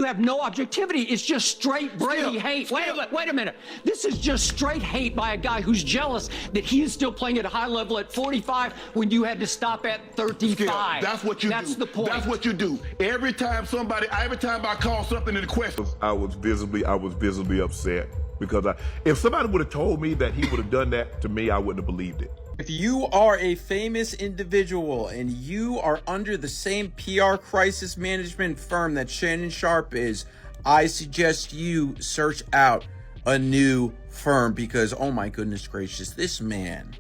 You have no objectivity. It's just straight Brady hate. Wait a minute. This is just straight hate by a guy who's jealous that he is still playing at a high level at 45 when you had to stop at 35. Skip, that's what you do. That's the point. That's what you do. Every time I call something into question, I was visibly upset because if somebody would have told me that he would have done that to me, I wouldn't have believed it. If you are a famous individual and you are under the same PR crisis management firm that Shannon Sharpe is, I suggest you search out a new firm because, oh my goodness gracious, this man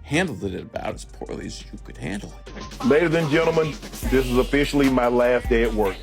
handled it about as poorly as you could handle it. Ladies and gentlemen, this is officially my last day at work.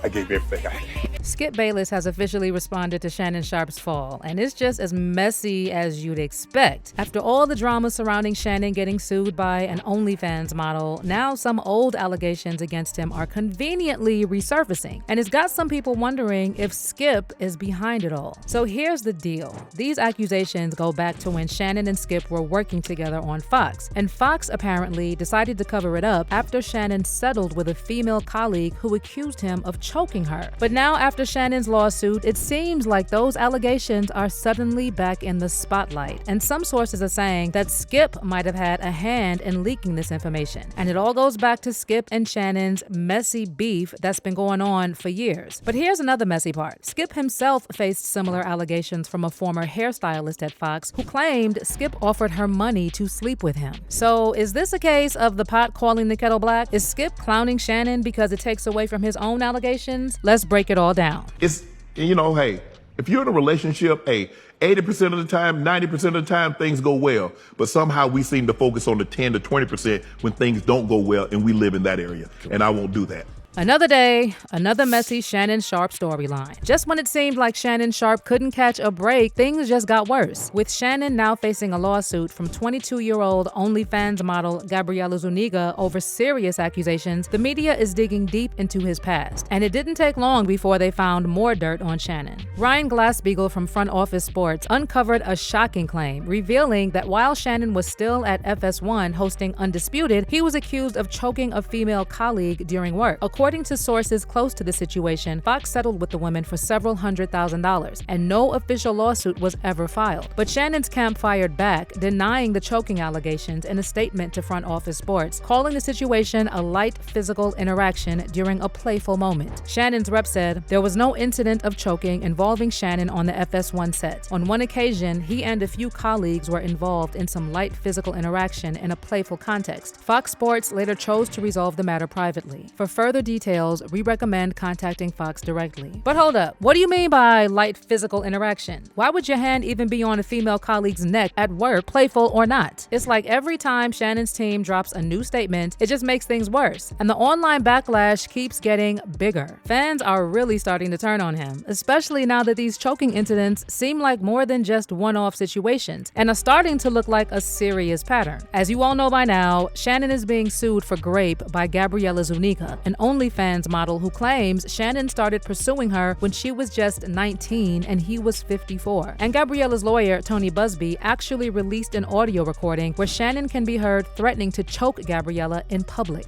I gave everything I had. Skip Bayless has officially responded to Shannon Sharpe's fall, and it's just as messy as you'd expect. After all the drama surrounding Shannon getting sued by an OnlyFans model, now some old allegations against him are conveniently resurfacing, and it's got some people wondering if Skip is behind it all. So here's the deal. These accusations go back to when Shannon and Skip were working together on Fox, and Fox apparently decided to cover it up after Shannon settled with a female colleague who accused him of choking her. But now, after Shannon's lawsuit, it seems like those allegations are suddenly back in the spotlight. And some sources are saying that Skip might have had a hand in leaking this information. And it all goes back to Skip and Shannon's messy beef that's been going on for years. But here's another messy part. Skip himself faced similar allegations from a former hairstylist at Fox who claimed Skip offered her money to sleep with him. So is this a case of the pot calling the kettle black? Is Skip clowning Shannon because it takes away from his own allegations? Let's break it all down. It's, hey, if you're in a relationship, 80% of the time, 90% of the time, things go well. But somehow we seem to focus on the 10 to 20% when things don't go well, and we live in that area. And I won't do that. Another day, another messy Shannon Sharpe storyline. Just when it seemed like Shannon Sharpe couldn't catch a break, things just got worse. With Shannon now facing a lawsuit from 22-year-old OnlyFans model Gabriela Zuniga over serious accusations, the media is digging deep into his past. And it didn't take long before they found more dirt on Shannon. Ryan Glasspiegel from Front Office Sports uncovered a shocking claim, revealing that while Shannon was still at FS1 hosting Undisputed, he was accused of choking a female colleague during work. According to sources close to the situation, Fox settled with the women for several $100,000, and no official lawsuit was ever filed. But Shannon's camp fired back, denying the choking allegations in a statement to Front Office Sports, calling the situation a light physical interaction during a playful moment. Shannon's rep said there was no incident of choking involving Shannon on the FS1 set. On one occasion, he and a few colleagues were involved in some light physical interaction in a playful context. Fox Sports later chose to resolve the matter privately. For further details, we recommend contacting Fox directly. But hold up, what do you mean by light physical interaction? Why would your hand even be on a female colleague's neck at work, playful or not? It's like every time Shannon's team drops a new statement, it just makes things worse. And the online backlash keeps getting bigger. Fans are really starting to turn on him, especially now that these choking incidents seem like more than just one-off situations and are starting to look like a serious pattern. As you all know by now, Shannon is being sued for rape by Gabriela Zuniga, an OnlyFans model who claims Shannon started pursuing her when she was just 19 and he was 54. And Gabriela's lawyer, Tony Busby, actually released an audio recording where Shannon can be heard threatening to choke Gabriela in public.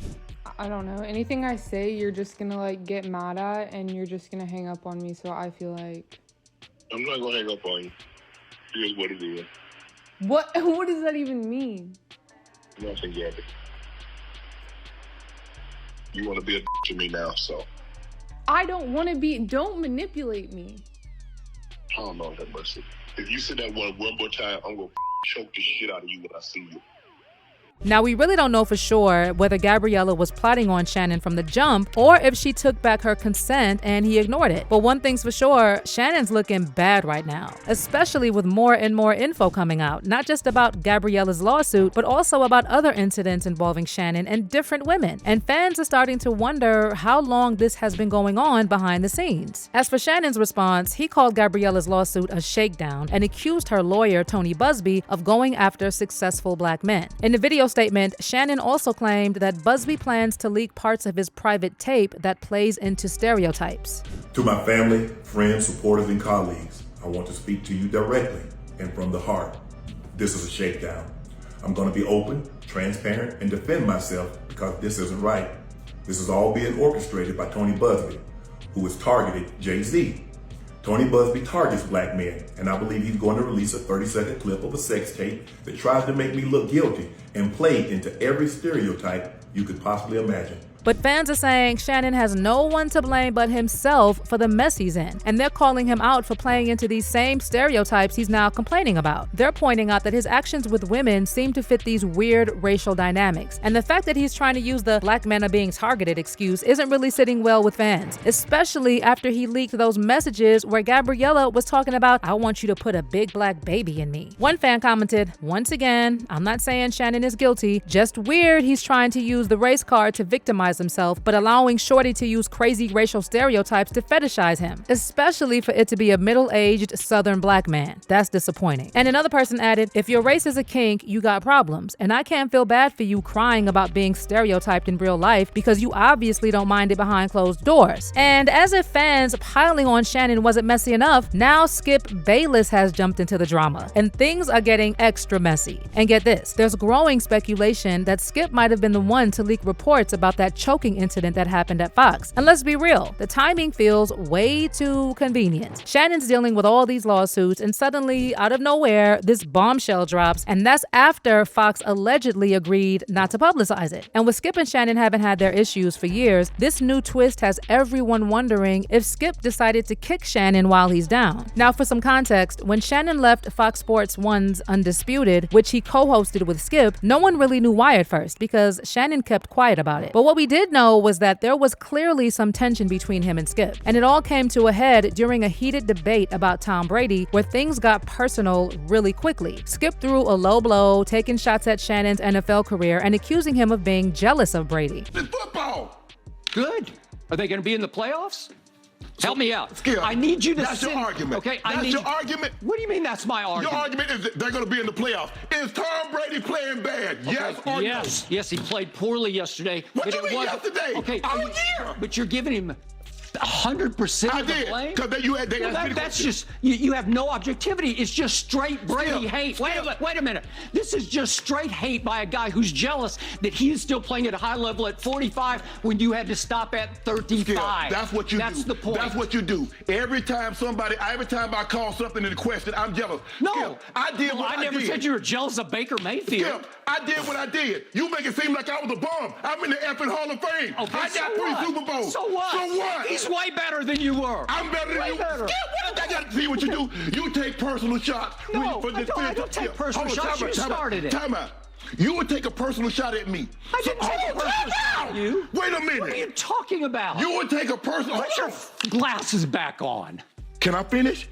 I don't know. Anything I say, you're just gonna get mad at and you're just gonna hang up on me, so I feel like... I'm not gonna hang up on you. Here's what it is. What does that even mean? Nothing, Gabby. You want to be a to me now, so. I don't want to be. Don't manipulate me. I don't know that mercy. If you say that one more time, I'm going to choke the shit out of you when I see you. Now, we really don't know for sure whether Gabriela was plotting on Shannon from the jump or if she took back her consent and he ignored it. But one thing's for sure, Shannon's looking bad right now, especially with more and more info coming out, not just about Gabriela's lawsuit, but also about other incidents involving Shannon and different women. And fans are starting to wonder how long this has been going on behind the scenes. As for Shannon's response, he called Gabriela's lawsuit a shakedown and accused her lawyer, Tony Busby, of going after successful black men. In the video statement, Shannon also claimed that Busby plans to leak parts of his private tape that plays into stereotypes. To my family, friends, supporters, and colleagues, I want to speak to you directly and from the heart. This is a shakedown. I'm going to be open, transparent, and defend myself because this isn't right. This is all being orchestrated by Tony Busby, who has targeted Jay-Z. Tony Busby targets black men, and I believe he's going to release a 30-second clip of a sex tape that tries to make me look guilty and play into every stereotype you could possibly imagine. But fans are saying Shannon has no one to blame but himself for the mess he's in, and they're calling him out for playing into these same stereotypes he's now complaining about. They're pointing out that his actions with women seem to fit these weird racial dynamics, and the fact that he's trying to use the black men are being targeted excuse isn't really sitting well with fans, especially after he leaked those messages where Gabriella was talking about, "I want you to put a big black baby in me." One fan commented, "Once again, I'm not saying Shannon is guilty, just weird he's trying to use the race card to victimize himself, but allowing Shorty to use crazy racial stereotypes to fetishize him, especially for it to be a middle-aged Southern black man. That's disappointing." And another person added, "If your race is a kink, you got problems, and I can't feel bad for you crying about being stereotyped in real life because you obviously don't mind it behind closed doors." And as if fans piling on Shannon wasn't messy enough, now Skip Bayless has jumped into the drama, and things are getting extra messy. And get this, there's growing speculation that Skip might have been the one to leak reports about that choking incident that happened at Fox. And let's be real, the timing feels way too convenient. Shannon's dealing with all these lawsuits, and suddenly, out of nowhere, this bombshell drops, and that's after Fox allegedly agreed not to publicize it. And with Skip and Shannon having had their issues for years, this new twist has everyone wondering if Skip decided to kick Shannon while he's down. Now, for some context, when Shannon left Fox Sports 1's Undisputed, which he co-hosted with Skip, no one really knew why at first because Shannon kept quiet about it. But what we did know was that there was clearly some tension between him and Skip, and it all came to a head during a heated debate about Tom Brady where things got personal really quickly. Skip threw a low blow, taking shots at Shannon's NFL career and accusing him of being jealous of Brady. It's football. Good. Are they going to be in the playoffs? Help me out. Skip, I need you to That's your argument. Okay, That's your argument. What do you mean that's my argument? Your argument is that they're going to be in the playoffs. Is Tom Brady playing bad? Yes or Yes. no? Yes, he played poorly yesterday. What but do you it mean wasn't- yesterday? Okay. All year. But you're giving him 100% I of the did, blame? because you had they Well, asked me the that's question. just, you have no objectivity. It's just straight Brady Skip, hate. Skip. Wait a minute. This is just straight hate by a guy who's jealous that he's still playing at a high level at 45 when you had to stop at 35. Skip, that's what you do. That's the point. That's what you do. Every time I call something into question, I'm jealous. No. Skip, I did Well, what I never did. said you were jealous of Baker Mayfield. Skip, I did what I did. You make it seem like I was a bum. I'm in the effing Hall of Fame. Okay, I so got 3 what? Super Bowls. So what? So what? He's way better than you were. I'm better than Way you. better. Skip, what did I got to see what you do? You take personal shots. No, for I don't take personal shots. You started it. Time out. You would take a personal shot at me. I didn't take a personal shot at you. Wait a minute. What are you talking about? You would take a personal. Put your glasses back on. Can I finish?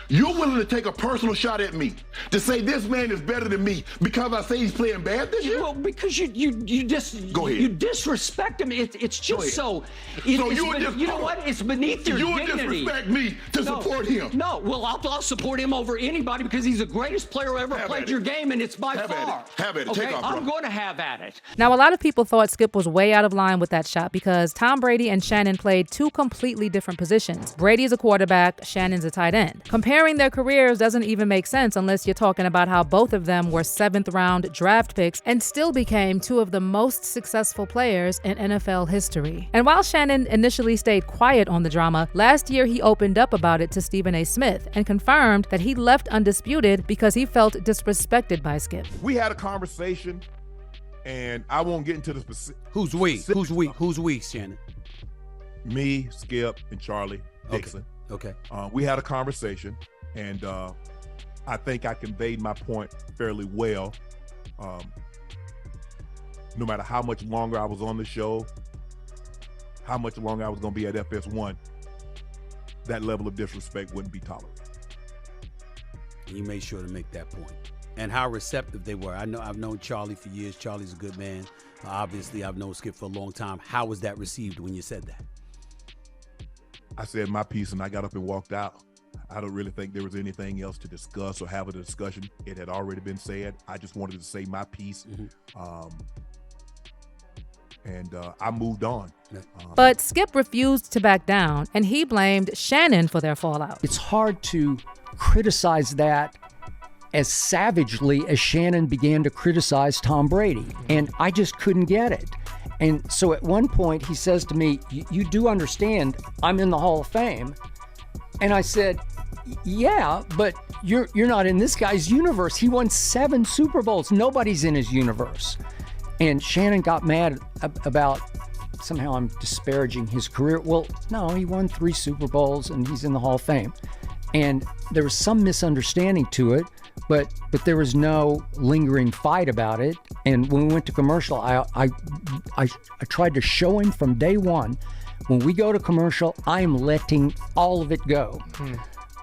You're willing to take a personal shot at me to say this man is better than me because I say he's playing bad this year? Well, because you just Go ahead. you disrespect him. It's just so. You know what? It's beneath your You would dignity. disrespect me to support him. No, well, I'll support him over anybody because he's the greatest player who ever Have played at your it. game, and it's by Have at far. it. Have at it. Okay, Take off, I'm bro. going to have at it. Now, a lot of people thought Skip was way out of line with that shot because Tom Brady and Shannon played 2 completely different positions. Brady's a quarterback, Shannon's a tight end. Comparing their careers doesn't even make sense unless you're talking about how both of them were 7th-round draft picks and still became 2 of the most successful players in NFL history. And while Shannon initially stayed quiet on the drama, last year he opened up about it to Stephen A. Smith and confirmed that he left Undisputed because he felt disrespected by Skip. We had a conversation, and I won't get into the specific. Who's we? Who's we? Who's we, Shannon? Me, Skip, and Charlie Dixon. Okay. We had a conversation, and I think I conveyed my point fairly well. No matter how much longer I was on the show, how much longer I was going to be at FS1, that level of disrespect wouldn't be tolerated. You made sure to make that point. And how receptive they were. I've known Charlie for years. Charlie's a good man. Obviously, I've known Skip for a long time. How was that received when you said that? I said my piece and I got up and walked out. I don't really think there was anything else to discuss or have a discussion. It had already been said. I just wanted to say my piece. And I moved on. But Skip refused to back down, and he blamed Shannon for their fallout. It's hard to criticize that as savagely as Shannon began to criticize Tom Brady. And I just couldn't get it. And so at one point he says to me, you do understand I'm in the Hall of Fame? And I said, yeah, but you're not in this guy's universe. He won 7 Super Bowls. Nobody's in his universe. And Shannon got mad about somehow I'm disparaging his career. Well, no, he won 3 Super Bowls and he's in the Hall of Fame. And there was some misunderstanding to it, but there was no lingering fight about it. And when we went to commercial, I tried to show him from day one, when we go to commercial, I'm letting all of it go.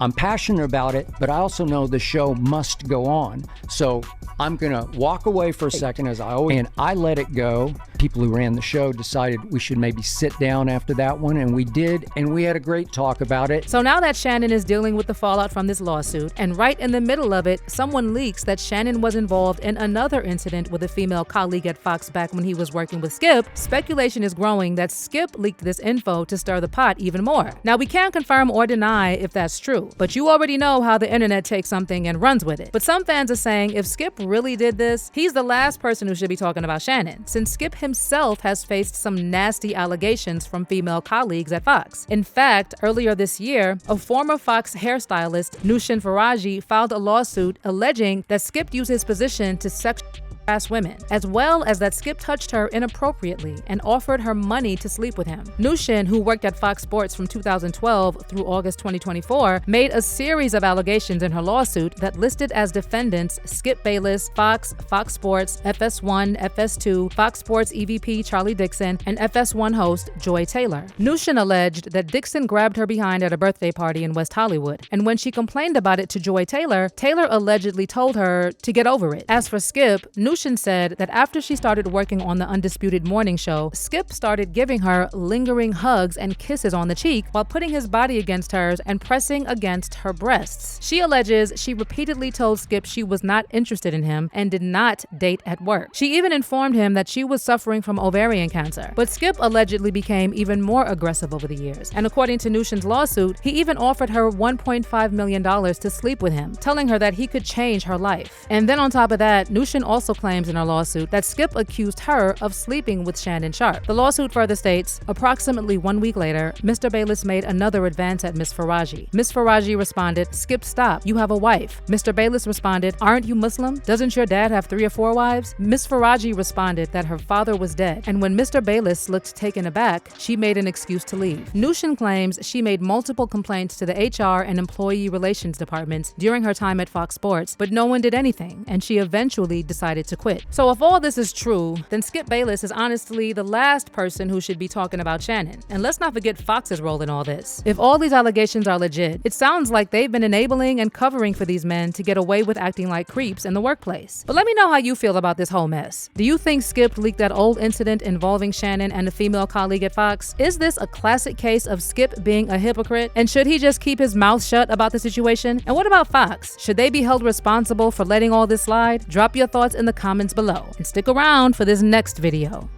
I'm passionate about it, but I also know the show must go on. So I'm gonna walk away for a second, as I always, and I let it go. People who ran the show decided we should maybe sit down after that one, and we did, and we had a great talk about it. So now that Shannon is dealing with the fallout from this lawsuit, and right in the middle of it, someone leaks that Shannon was involved in another incident with a female colleague at Fox back when he was working with Skip, speculation is growing that Skip leaked this info to stir the pot even more. Now, we can't confirm or deny if that's true, but you already know how the internet takes something and runs with it. But some fans are saying if Skip really did this, he's the last person who should be talking about Shannon, since Skip himself has faced some nasty allegations from female colleagues at Fox. In fact, earlier this year, a former Fox hairstylist, Nushin Faraji, filed a lawsuit alleging that Skip used his position to sexually harass women, as well as that Skip touched her inappropriately and offered her money to sleep with him. Nushin, who worked at Fox Sports from 2012 through August 2024, made a series of allegations in her lawsuit that listed as defendants Skip Bayless, Fox, Fox Sports, FS1, FS2, Fox Sports EVP Charlie Dixon, and FS1 host Joy Taylor. Nushin alleged that Dixon grabbed her behind at a birthday party in West Hollywood, and when she complained about it to Joy Taylor, Taylor allegedly told her to get over it. As for Skip, Nushin said that after she started working on the Undisputed morning show, Skip started giving her lingering hugs and kisses on the cheek while putting his body against hers and pressing against her breasts. She alleges she repeatedly told Skip she was not interested in him and did not date at work. She even informed him that she was suffering from ovarian cancer, but Skip allegedly became even more aggressive over the years. And according to Nushin's lawsuit, he even offered her $1.5 million to sleep with him, telling her that he could change her life. And then on top of that, Nushin also claims in her lawsuit that Skip accused her of sleeping with Shannon Sharpe. The lawsuit further states, approximately 1 week later, Mr. Bayless made another advance at Ms. Faraji. Ms. Faraji responded, Skip, stop, you have a wife. Mr. Bayless responded, aren't you Muslim? Doesn't your dad have 3 or 4 wives? Ms. Faraji responded that her father was dead, and when Mr. Bayless looked taken aback, she made an excuse to leave. Nushin claims she made multiple complaints to the HR and employee relations departments during her time at Fox Sports, but no one did anything, and she eventually decided to quit. So if all this is true, then Skip Bayless is honestly the last person who should be talking about Shannon. And let's not forget Fox's role in all this. If all these allegations are legit, it sounds like they've been enabling and covering for these men to get away with acting like creeps in the workplace. But let me know how you feel about this whole mess. Do you think Skip leaked that old incident involving Shannon and a female colleague at Fox? Is this a classic case of Skip being a hypocrite? And should he just keep his mouth shut about the situation? And what about Fox? Should they be held responsible for letting all this slide? Drop your thoughts in the comments below and stick around for this next video.